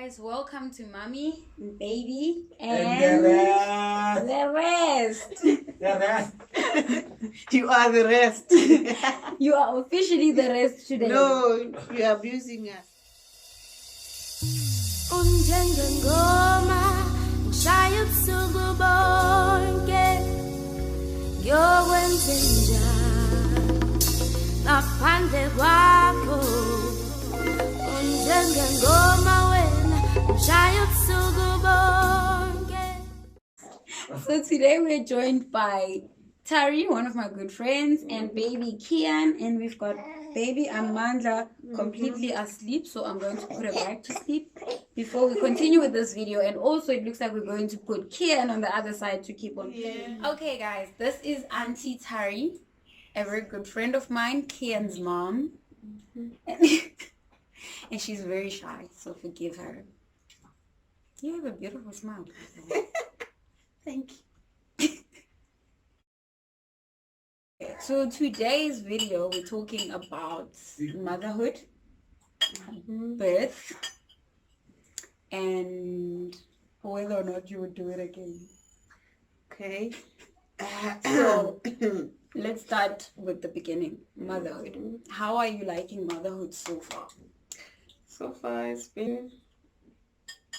guys, welcome to Mommy, Baby, And the rest. The rest. You are the rest. You are officially the rest today. No, you are abusing us. Unjengengoma ngishaya ubusuku bonke ngiyokwenza njani ngaphandle kwakho unjengengoma wena ngishaya ubusuku bonke. So today we're joined by Tari, one of my good friends, and baby Kian, and we've got baby Amandla completely asleep, so I'm going to put her back to sleep before we continue with this video. And also it looks like we're going to put Kian on the other side to keep on playing. Okay guys, this is Auntie Tari, a very good friend of mine, Kian's mom. And she's very shy, so forgive her. You have a beautiful smile. Thank you. So today's video, we're talking about motherhood, birth, and whether or not you would do it again. Okay. So let's start with the beginning, motherhood. How are you liking motherhood so far? So far it's been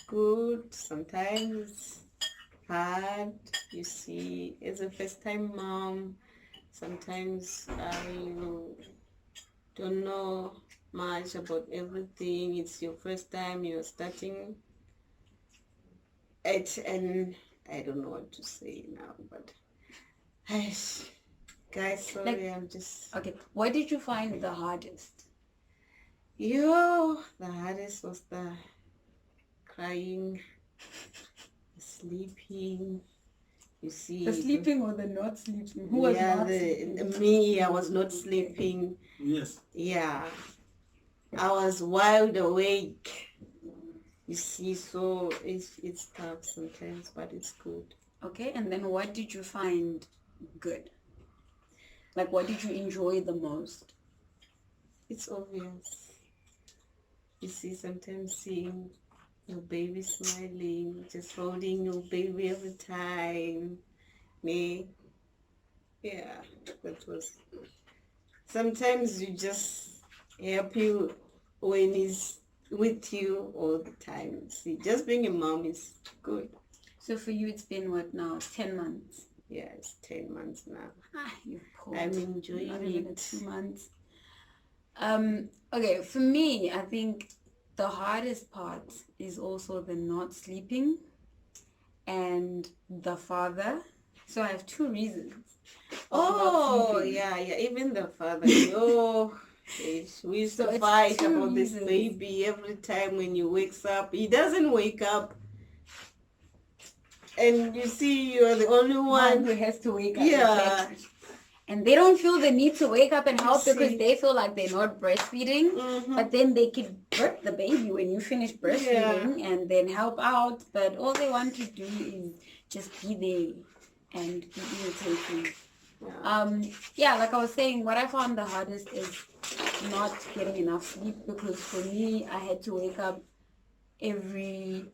good, sometimes hard. You see, as a first-time mom, sometimes you don't know much about everything. It's your first time, you're starting it, and I don't know what to say now, but guys, sorry, I'm just... Okay, what did you find the hardest? The hardest was the crying, sleeping. You see, The sleeping or the not sleeping? Who was not sleeping? Me, I was not sleeping. Yes. Yeah, I was wide awake. You see, so it's tough sometimes, but it's good. Okay, and then what did you find good? Like, what did you enjoy the most? It's obvious. You see, sometimes seeing your baby smiling, just holding your baby every time. Me, yeah, that was... Sometimes you just happy when he's with you all the time. See, just being a mom is good. So for you, it's been what now? 10 months? Yeah, it's 10 months now. You poor. I'm enjoying Not even it. 2 months. Okay, for me, I think the hardest part is also the not sleeping and the father. So I have 2 reasons. Oh, yeah, even the father. Oh, we used to fight about this baby every time when he wakes up. He doesn't wake up. And you see, you're the only one who has to wake up. Yeah. Exactly. And they don't feel the need to wake up and help because they feel like they're not breastfeeding. But then they could birth the baby when you finish breastfeeding and then help out. But all they want to do is just be there and be irritating. Yeah, like I was saying, what I found the hardest is not getting enough sleep, because for me, I had to wake up every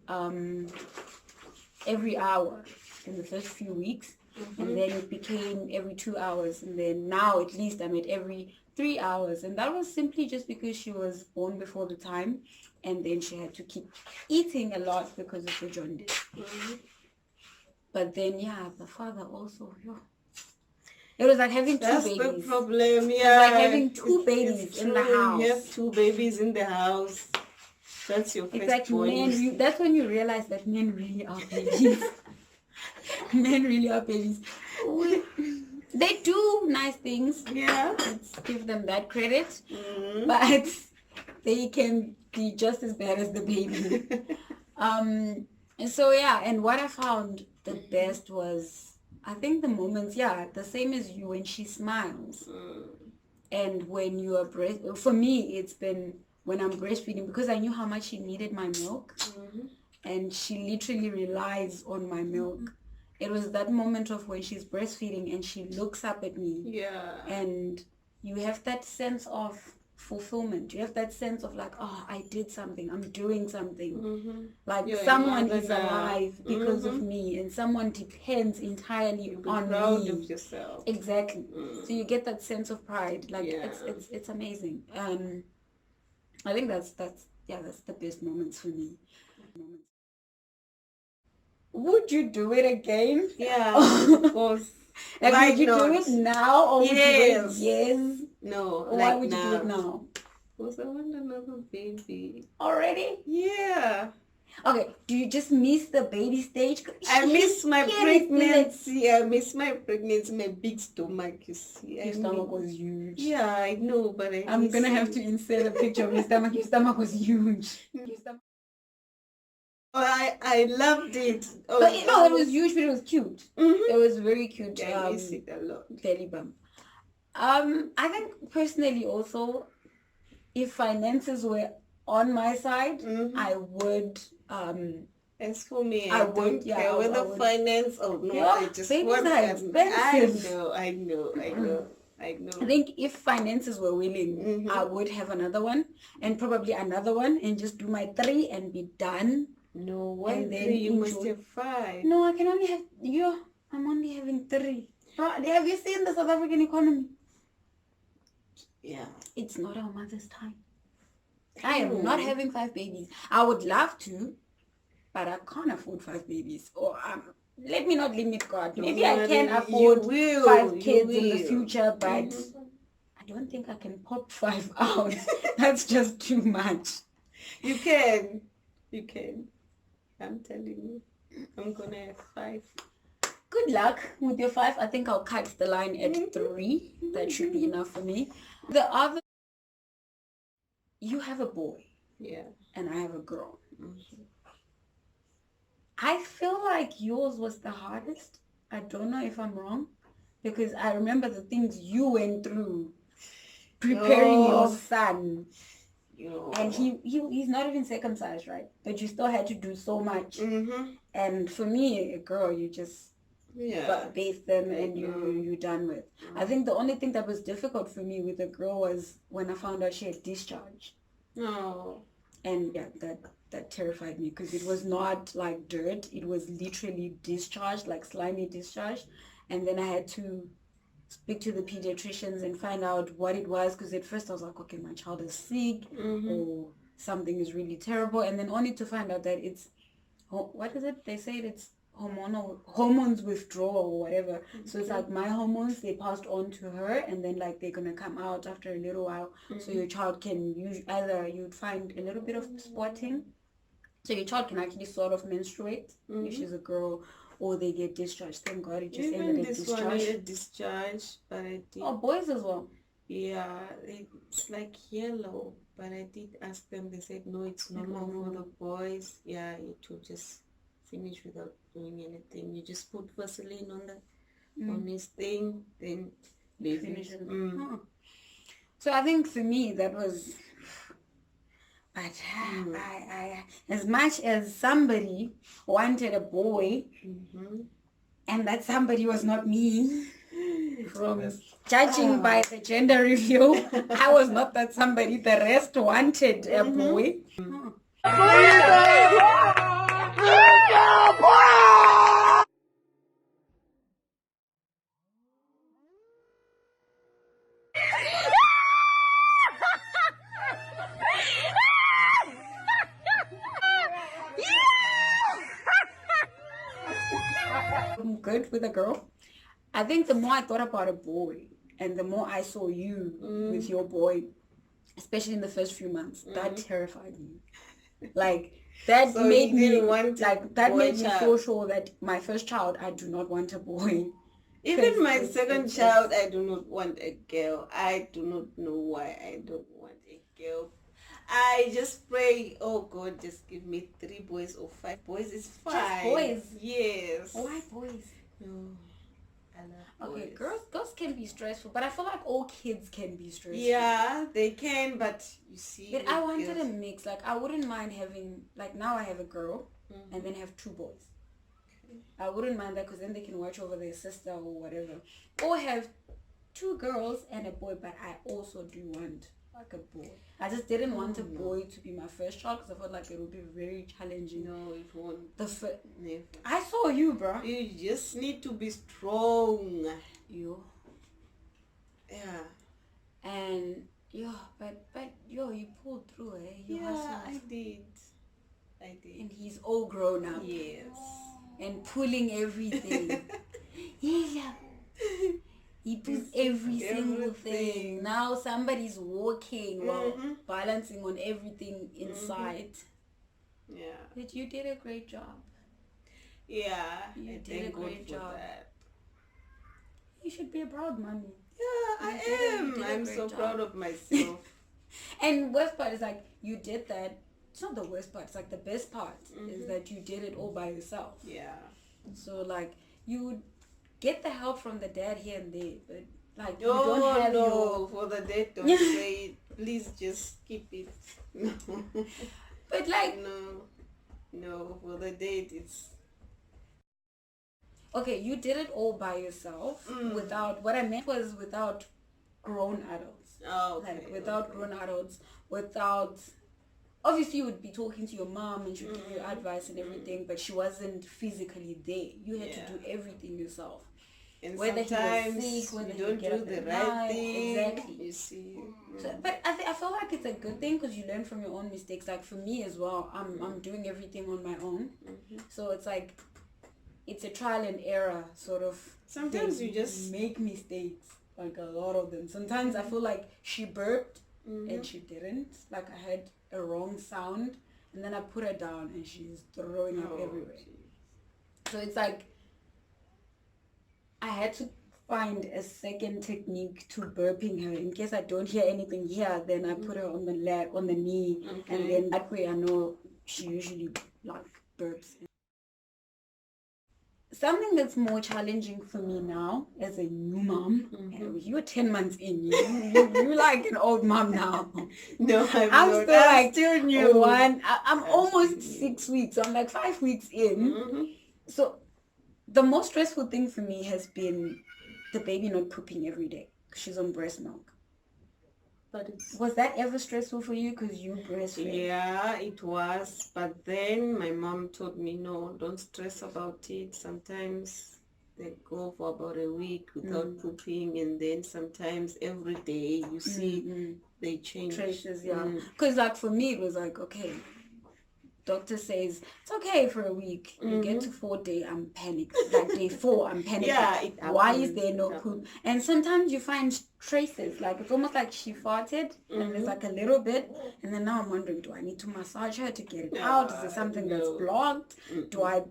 hour in the first few weeks. And then it became every 2 hours, and then now at least I'm at every 3 hours, and that was simply just because she was born before the time, and then she had to keep eating a lot because of the jaundice. But then the father also, it was like having 2 babies. That's the problem. It was like having 2 babies in the house. You have 2 babies in the house. That's your first point. That's when you realize that men really are babies. Men really are babies. They do nice things. Yeah. Let's give them that credit. But they can be just as bad as the baby. And so, and what I found the best was, I think the moments, the same as you, when she smiles. And when you are for me, it's been when I'm breastfeeding, because I knew how much she needed my milk. And she literally relies on my milk. It was that moment of when she's breastfeeding and she looks up at me. Yeah. And you have that sense of fulfillment. You have that sense of like, oh, I did something, I'm doing something. Like You're a someone mother is now. alive because of me, and someone depends entirely You'll be on proud me. of yourself. Exactly. So you get that sense of pride. Like Yeah. it's amazing. I think that's the best moments for me. Would you do it again? Yeah, of course. Like, Why would you not? do it now, or would you wait years? No, Or why would you do it now? Because I want another baby. Already? Yeah. Okay, do you just miss the baby stage? I miss my Yeah, pregnancy. I miss my pregnancy, my big stomach, you see. Your stomach was huge. Yeah, I know, but I'm gonna have to insert a picture of your stomach. Your stomach was huge. Oh, I loved it. Oh, But no, it was huge, but it was cute. Mm-hmm. It was very cute. Yeah, I miss it a lot. Belly bump. I think personally also, if finances were on my side, I would. As for me, I I would, don't yeah, care I whether would. finance or not. Yeah, I just babies want are them. expensive. I know. I think if finances were willing, I would have another one, and probably another one, and just do my 3 and be done. No, why And then 3? You must enjoy. have 5. No, I can only have I'm only having 3. Bro, have you seen the South African economy? Yeah. It's not our mother's time. I am not having 5 babies. I would love to, but I can't afford 5 babies. Or let me not limit God. Maybe I can afford 5 kids in the future, but I don't think I can pop 5 out. That's just too much. You can. I'm telling you. I'm gonna have 5. Good luck with your 5. I think I'll cut the line at 3. That should be enough for me. The other, you have a boy. Yeah. And I have a girl. I feel like yours was the hardest. I don't know if I'm wrong, because I remember the things you went through preparing your son. And he's not even circumcised, right? But you still had to do so much. And for me, a girl, you just bathe them and you're done with. I think the only thing that was difficult for me with a girl was when I found out she had discharge. No. And yeah, that terrified me, because it was not like dirt. It was literally discharge, like slimy discharge. And then I had to speak to the pediatricians and find out what it was, because at first I was like, okay, my child is sick or something is really terrible. And then only to find out that it's, what is it? They say it's hormones withdrawal or whatever. So it's like my hormones, they passed on to her, and then like they're gonna come out after a little while. So your child can either you'd find a little bit of spotting, so your child can actually sort of menstruate if she's a girl, or they get discharged. Thank God it just ended at discharge. One I discharge, but I did. Oh, boys as well. Yeah, it's like yellow, but I did ask them. They said no, it's normal for the boys. Yeah, it will just finish without doing anything. You just put Vaseline on this thing, then they finish it. So I think for me that was, but I as much as somebody wanted a boy, and that somebody was not me, from judging by the gender review, I was not that somebody. The rest wanted a boy. I'm good with a girl. I think the more I thought about a boy, and the more I saw you with your boy, especially in the first few months, that terrified me. Like that made me so sure that my first child, I do not want a boy. Even my second child, I do not want a girl. I do not know why I don't want a girl. I just pray, oh God, just give me 3 boys or 5 boys. It's fine. Just boys? Yes. Why boys? No. I love boys. Girls can be stressful, but I feel like all kids can be stressful. Yeah, they can, but you see. But I wanted a mix. Like I wouldn't mind having, like now I have a girl and then have 2 boys. I wouldn't mind that, because then they can watch over their sister or whatever. Or have 2 girls and a boy, but I also do want like a boy. I just didn't want a boy to be my first child because I felt like it would be very challenging. No, it won't. Never. I saw you, bro. You just need to be strong. You. Yeah. And but you pulled through, eh? You hustled. I did. And he's all grown up. Yes. And pulling everything. Yeah. He puts every single thing. Now somebody's walking while balancing on everything inside. Yeah. But you did a great job. Yeah. You did a great job. That. You should be a proud mommy. Yeah, I am. I'm so proud of myself. And worst part is like you did that. It's not the worst part. It's like the best part is that you did it all by yourself. Yeah. So like you would get the help from the dad here and there, but like you don't have for the dad, don't say it. Please just keep it. No. But like no, for the dad it's. Okay, you did it all by yourself without, what I meant was without grown adults. Oh, okay. Like without grown adults, without, obviously you would be talking to your mom and she would give you advice and everything, but she wasn't physically there. You had to do everything yourself. And whether sometimes he was sick, whether you don't he do the right thing. Exactly. You see. So, but I feel like it's a good thing because you learn from your own mistakes. Like for me as well, I'm doing everything on my own. So it's like, it's a trial and error sort of. Sometimes you just make mistakes, like a lot of them. Sometimes I feel like she burped and she didn't. Like I had a wrong sound and then I put her down and she's throwing up everywhere. So it's like I had to find a second technique to burping her. In case I don't hear anything here, then I put her on the leg, on the knee, and then that way I know she usually like burps. Something that's more challenging for me now as a new mom, you're 10 months in, you're like an old mom now. No, I'm still new. I'm almost 6 weeks. I'm like 5 weeks in. So the most stressful thing for me has been the baby not pooping every day because she's on breast milk. But was that ever stressful for you because you breastfed? Yeah, it was. But then my mom told me, no, don't stress about it. Sometimes they go for about a week without pooping, and then sometimes every day you see they change. Traces, yeah. Because like for me, it was like, okay, doctor says it's okay for a week. You get to 4 days, I'm panicked. Like day 4, I'm panicking. Yeah, why is there no poop? And sometimes you find traces, like it's almost like she farted and there's like a little bit, and then now I'm wondering, do I need to massage her to get it out? Is there something that's blocked? Do I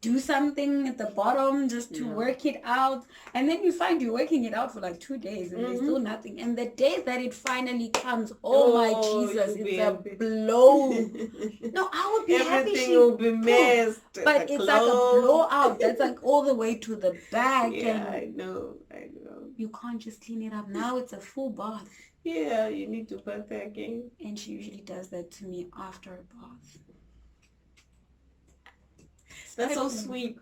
do something at the bottom just to work it out? And then you find you're working it out for like 2 days and there's still nothing. And the day that it finally comes, oh my Jesus, it's a blow. No, I would be happy everything she will be messed. but it's like a blowout. That's like all the way to the back. Yeah, and I know. you can't just clean it up. Now it's a full bath. Yeah, you need to bath her again. And she usually does that to me after a bath. That's so sweet.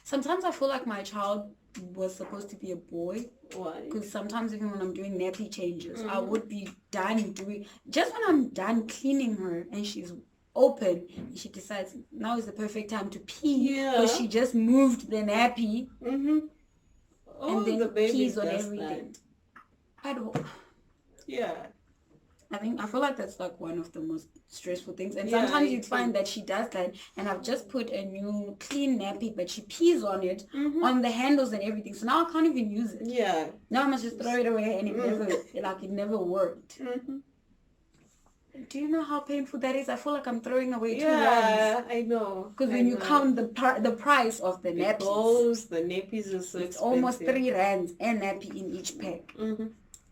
Sometimes I feel like my child was supposed to be a boy. Why? Because sometimes even when I'm doing nappy changes, I would be done doing... Just when I'm done cleaning her and she's open, she decides now is the perfect time to pee. Because she just moved the nappy. And then the baby pees on everything. I don't... Yeah. I feel like that's like one of the most stressful things. And sometimes you find that she does that, and I've just put a new clean nappy, but she pees on it, on the handles and everything. So now I can't even use it. Yeah. Now I must just throw it away, and it never worked. Do you know how painful that is? I feel like I'm throwing away 2 rands. Yeah, I know. Because when you count the price of the nappies, the nappies are so it's expensive. almost 3 rands and nappy in each pack.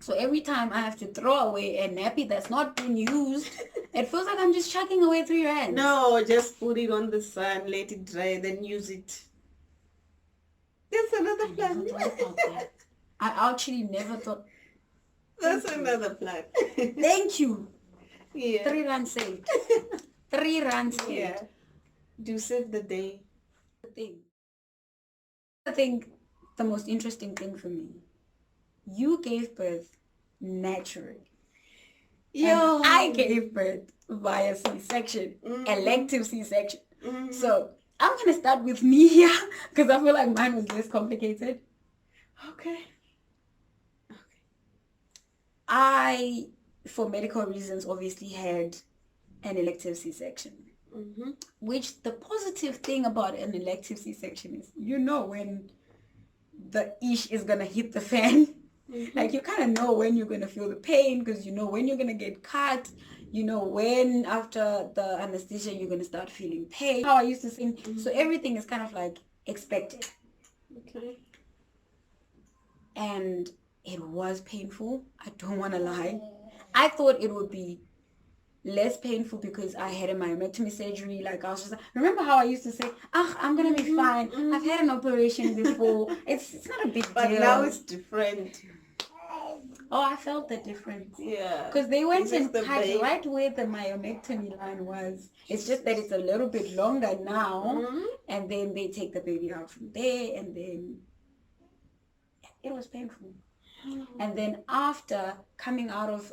So every time I have to throw away a nappy that's not been used, it feels like I'm just chucking away 3 rands. No, just put it on the sun, let it dry, then use it. That's another plan. I actually never thought. That's another plan. Thank you. Yeah. 3 rands saved. 3 rands saved. Yeah. Do save the day. I think the most interesting thing for me, you gave birth naturally. Yo. And I gave birth via C-section, elective C-section. So I'm going to start with me here because I feel like mine was less complicated. Okay. I, for medical reasons, obviously had an elective C-section. Which the positive thing about an elective C-section is, when the ish is going to hit the fan. Like you kind of know when you're going to feel the pain because you know when you're going to get cut. You know when after the anesthesia you're going to start feeling pain. How I used to think. So everything is kind of like expected. Okay. And it was painful. I don't want to lie. I thought it would be less painful because I had a myomectomy surgery. Like I was just like, remember how I used to say, I'm going to be fine. I've had an operation before. It's not a big deal. But now it's different. Oh, I felt the difference. Yeah. Because they went and cut right where the myomectomy line was. It's just that it's a little bit longer now. And then they take the baby out from there. And then it was painful. And then after coming out of,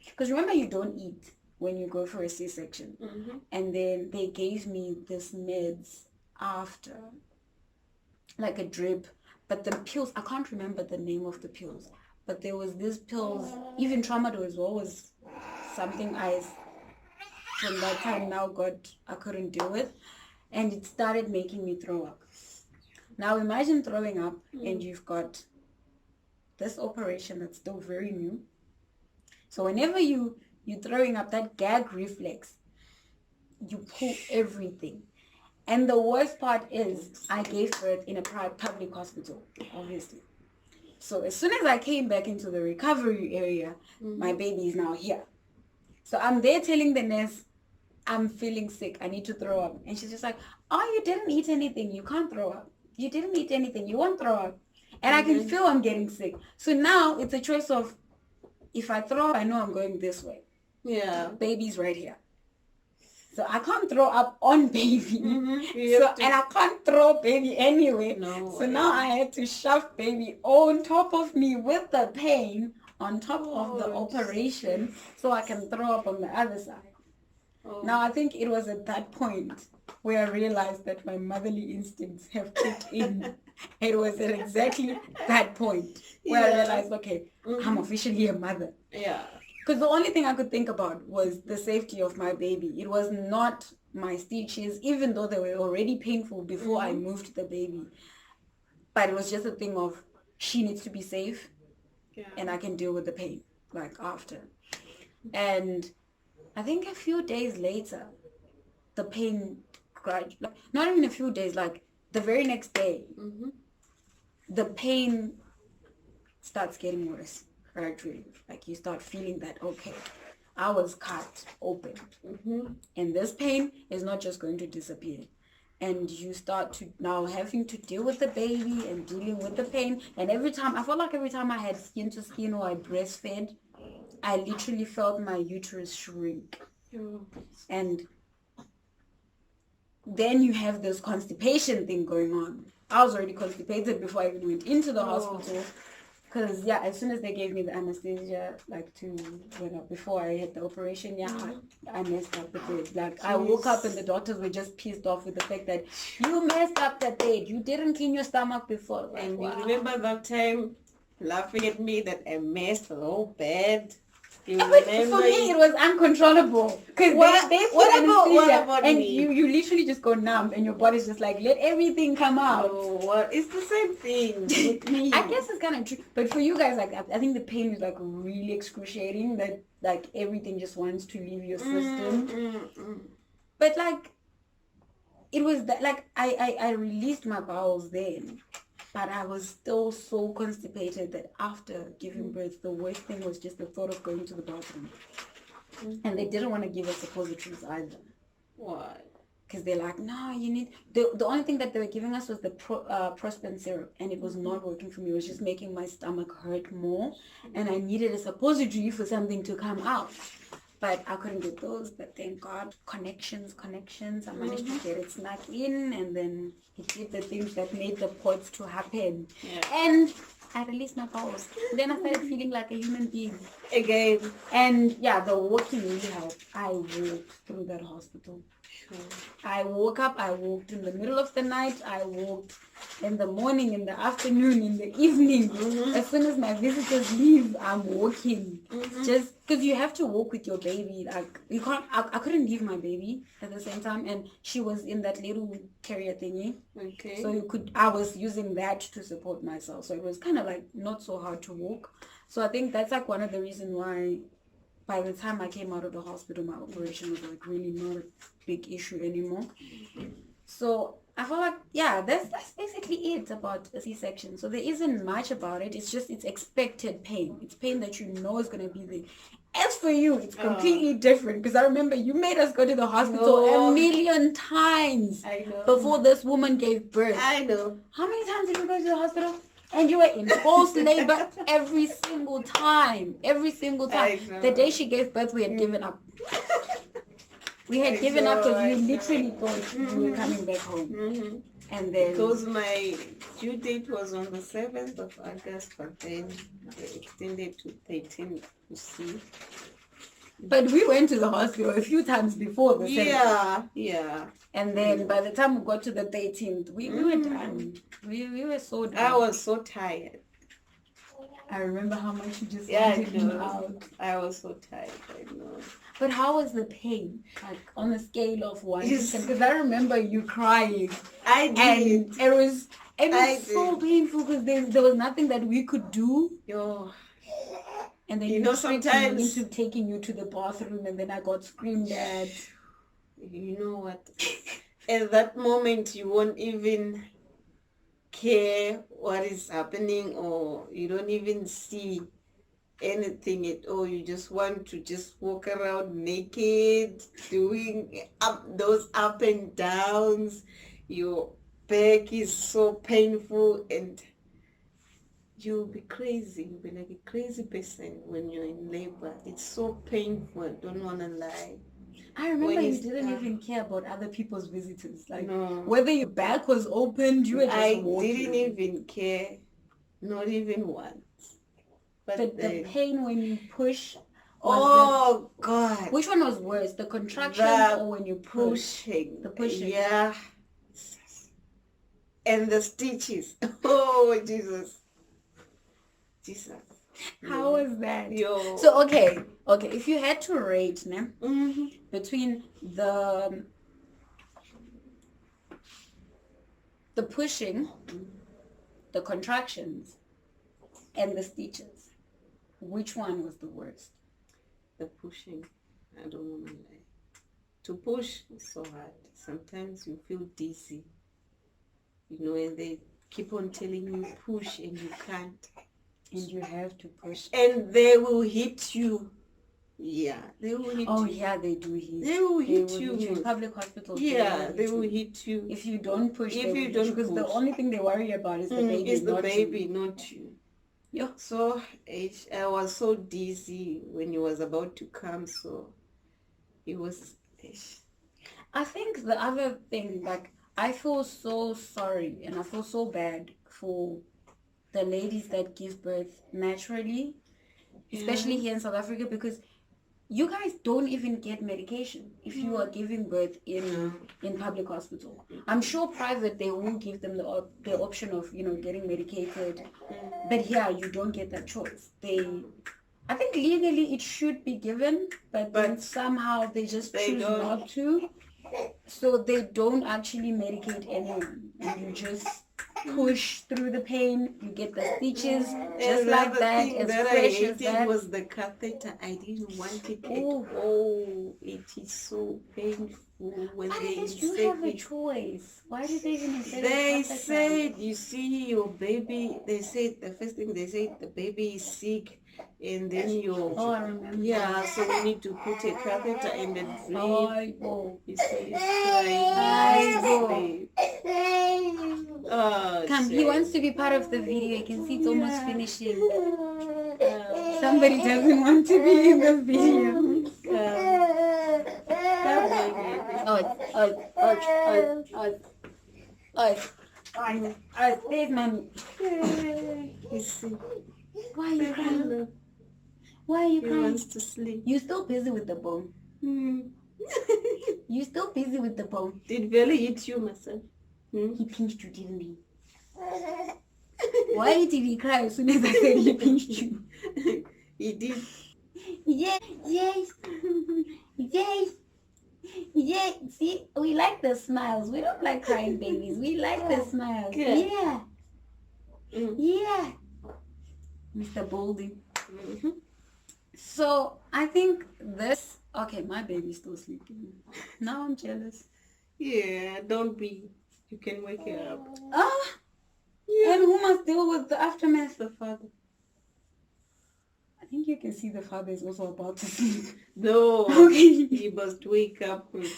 because remember you don't eat when you go for a C-section. And then they gave me this meds after, like a drip. But the pills, I can't remember the name of the pills. But there was these pills, even tramadol as well was something I, from that time now, I couldn't deal with. And it started making me throw up. Now imagine throwing up and you've got this operation that's still very new. So whenever you're throwing up, that gag reflex, you pull everything. And the worst part is I gave birth in a public hospital, obviously. So as soon as I came back into the recovery area, my baby is now here. So I'm there telling the nurse, I'm feeling sick. I need to throw up. And she's just like, oh, you didn't eat anything. You can't throw up. You didn't eat anything. You won't throw up. And I can feel I'm getting sick. So now it's a choice of, if I throw up, I know I'm going this way. Yeah. Baby's right here. So I can't throw up on baby. And I can't throw baby anyway. No. So now I had to shove baby on top of me with the pain on top of the operation so I can throw up on the other side. Now I think it was at that point where I realized that my motherly instincts have kicked in. It was at exactly that point where I realized, okay, I'm officially a mother. Yeah. Because the only thing I could think about was the safety of my baby. It was not my stitches, even though they were already painful before I moved the baby. But it was just a thing of, she needs to be safe and I can deal with the pain, like after. And I think a few days later, the pain, not even a few days, like the very next day, the pain starts getting worse. Gradually, like you start feeling that, okay, I was cut open, and this pain is not just going to disappear, and you start to now having to deal with the baby and dealing with the pain. And every time I had skin to skin or I breastfed, I literally felt my uterus shrink. And then you have this constipation thing going on. I was already constipated before I even went into the hospital. Because, as soon as they gave me the anesthesia, before I had the operation, I messed up the bed. Like, I woke up and the doctors were just pissed off with the fact that you messed up the bed. You didn't clean your stomach before. Like, and you remember that time laughing at me that I messed the whole bed? But for me, it was uncontrollable. Because they put anesthesia and you literally just go numb and your body's just like, let everything come out. It's the same thing with me. I guess it's kind of true. But for you guys, like, I think the pain is like really excruciating, that like everything just wants to leave your system. But like, it was that, like, I released my bowels then. But I was still so constipated that after giving birth, the worst thing was just the thought of going to the bathroom. And they didn't want to give us suppositories either. Why? Because they're like, no, you need... The only thing that they were giving us was the Prospan syrup. And it was not working for me. It was just making my stomach hurt more. And I needed a suppository for something to come out. But I couldn't get those. But thank God, connections. I managed to get it snuck in, and then he did the things that made the ports to happen. And I released my bowels. Then I started feeling like a human being. Again. And yeah, the walking really helped. I walked through that hospital. Sure. I woke up, I walked in the middle of the night, I walked in the morning, in the afternoon, in the evening. As soon as my visitors leave, I'm walking. Just because you have to walk with your baby. Like, you can't, I couldn't leave my baby at the same time, and she was in that little carrier thingy. Okay. So I was using that to support myself. So it was kind of like not so hard to walk. So I think that's like one of the reasons why by the time I came out of the hospital, my operation was like really not a big issue anymore. So I felt like, yeah, that's basically it about a C-section. So there isn't much about it. It's just, it's expected pain. It's pain that you know is going to be there. As for you, it's completely different, because I remember you made us go to the hospital a million times before this woman gave birth. I know. How many times did you go to the hospital? And you were in false labor every single time. Every single time. The day she gave birth, we had given up. We had given up because we literally thought we were coming back home. And then... Because my due date was on the 7th of August, but then they extended to 13th to see. But we went to the hospital a few times before the 7th. Yeah. And then by the time we got to the 13th, we were done. We were so done. I was so tired. I remember how much you just wanted me out. I was so tired, I know. But how was the pain? Like on a scale of 1 to 10? Because I remember you crying. I did. And it was so painful because there was nothing that we could do. And then you sometimes into taking you to the bathroom, and then I got screamed at. You know what? At that moment, you won't even care what is happening, or you don't even see anything at all. You just want to just walk around naked, doing those up and downs. Your back is so painful, and you'll be crazy. You'll be like a crazy person when you're in labor. It's so painful. I don't want to lie. I remember you didn't even care about other people's visitors. Like, whether your back was opened, you were just walking. I didn't even care. Not even once. But the pain when you push... God. Which one was worse? The contractions or when you pushing? The pushing. Yeah. And the stitches. Oh, Jesus. How was that? So, okay, if you had to rate between the pushing, the contractions, and the stitches, which one was the worst? The pushing. I don't want to lie. To push is so hard. Sometimes you feel dizzy, and they keep on telling you push and you can't. And you have to push. And they will hit you. Yeah, they will hit you. Oh, yeah, they do hit. They will hit you. In public hospitals. Yeah, they will hit you. If you don't push, because the only thing they worry about is the baby. It's the baby, not you. Yeah. So I was so dizzy when he was about to come. So it was. I think the other thing, like, I feel so sorry and I feel so bad for the ladies that give birth naturally, especially here in South Africa, because you guys don't even get medication if you are giving birth in public hospital. I'm sure private they will give them the option of getting medicated, but here you don't get that choice. I think legally it should be given, but then somehow they just choose not to, so they don't actually medicate anyone, and you just push through the pain, you get the stitches, just like that, as fresh as that. Was the catheter. I didn't want it at all. It is so painful when they insert you have a choice. Why did they even insert They said, you see your baby, they said, the first thing they said, the baby is sick. And then I remember. Yeah, so we need to put a catheter in the drain. You see, Come, he wants to be part of the video. You can see it's almost finishing. Somebody doesn't want to be in the video. There's mommy. You see. Why are you crying? Why are you He crying? wants to sleep. You're still busy with the bone. You're still busy with the bone. Did Belly eat you, myself? He pinched you, didn't he? Why did he cry as soon as I said he pinched you? He did. Yes, yes, yes, yes. See, we like the smiles. We don't like crying babies. We like the smiles. Good. Yeah. Yeah. Mr. Boldy. So I think this. Okay, my baby's still sleeping. Now I'm jealous. Yeah, don't be. You can wake her up. Ah. Yeah. And who must deal with the aftermath? The father. I think you can see the father is also about to sleep. No. Okay. He must wake up with.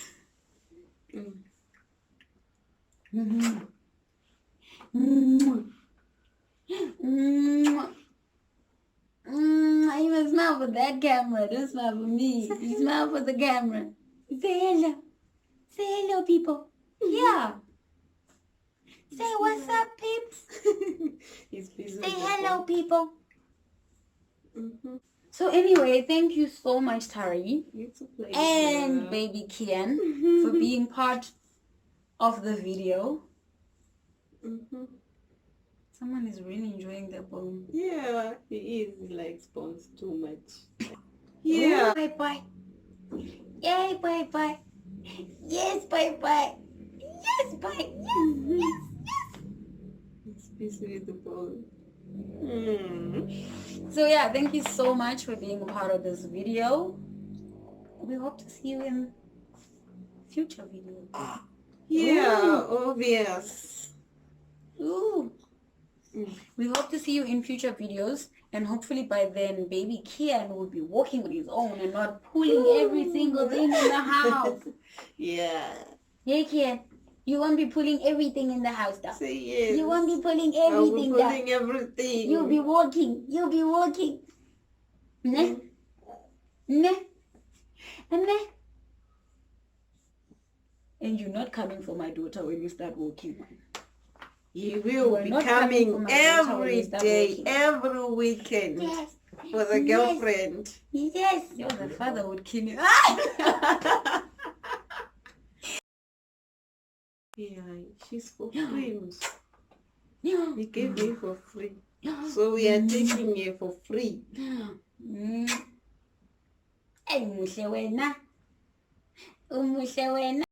You must smile for that camera. Don't smile for me. You smile for the camera. Say hello. Say hello, people. Yeah. Say what's up, peeps. He's busy. Say hello, people. Mm-hmm. So anyway, thank you so much, Tari It's a pleasure. and baby Kian for being part of the video. Someone is really enjoying their bone. Yeah, he is. He likes bones too much. Yeah. Bye bye. Yay, bye bye. Yes, bye bye. Yes, bye. Yes, yes, yes. He's busy with the bone. So yeah, thank you so much for being a part of this video. We hope to see you in future videos. Yeah, obvious. Ooh. We hope to see you in future videos, and hopefully by then baby Kian will be walking on his own and not pulling every single thing in the house. Yeah. Hey Kian, you won't be pulling everything in the house down. Say yes. You won't be pulling I'll be everything down. pulling everything. You'll be walking. You'll be walking. Ne? Ne? Ne? And you're not coming for my daughter when you start walking. He will are be not coming for coming my daughter when every you start day, working. every weekend Yes. for the girlfriend. Yes. Your the father would kill you. Yeah, she's for free. Yeah. He gave me for free. So we are taking her for free. Hey, umuhle wena. Umuhle wena.